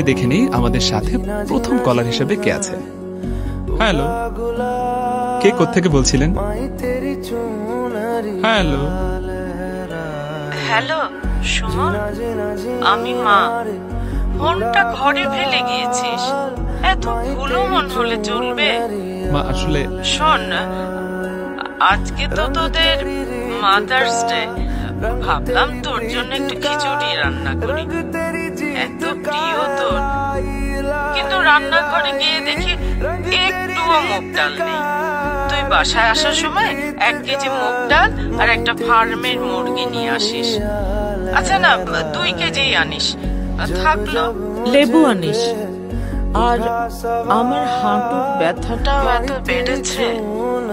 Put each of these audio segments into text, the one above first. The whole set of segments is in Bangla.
দেখে নেই আমাদের সাথে প্রথম কলার হিসেবে কে আছে। হ্যালো, কে কোত্থেকে বলছিলেন? হ্যালো হ্যালো সুমন, আমি মা। ফোনটা ঘরে ফেলে গিয়েছিস, এত ভুলো মন হলে চলবে? মা আসলে শোন, আজকে তো তোদের মাদার্স ডে, ভাবলাম তোর জন্য একটু খিচুড়ি রান্না করি, এত প্রিয় তোর। কিন্তু রান্নাঘরে গিয়ে দেখি একটুও মুগ ডাল নেই। তুই বাসায় আসার সময় 1 কেজি মুগ ডাল আর একটা ফার্মের মুরগি নিয়ে আসিস। আচ্ছা না, 2 কেজি আনিস। থাকলো লেবু আনিস। আর আমার হাঁটুর ব্যথাটাও এত বেড়েছে,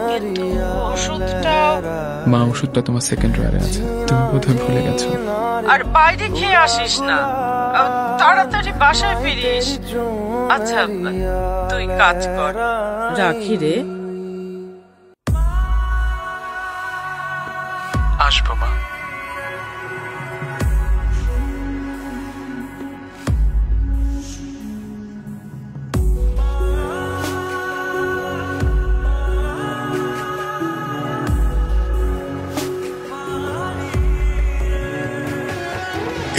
কিন্তু ওষুধটাও। মা, ওষুধটা তোমার সেকেন্ড ড্রয়ারে আছে, তুমি বোধহয় ভুলে গেছো। আর বাইরে খেয়ে আসিস না, তাড়াতাড়ি বাসায় ফিরিস। আচ্ছা তুই কাজ কর, রাখি রে। আসবো মা।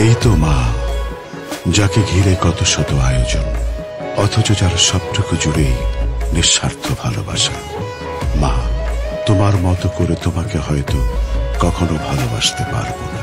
এই তো মা, যাকে ঘিরে কত শত আয়োজন, অথচ যার সবটুকু জুড়েই নিঃস্বার্থ ভালোবাসা। মা, তোমার মতো করে তোমাকে হয়তো কখনো ভালোবাসতে পারবো না।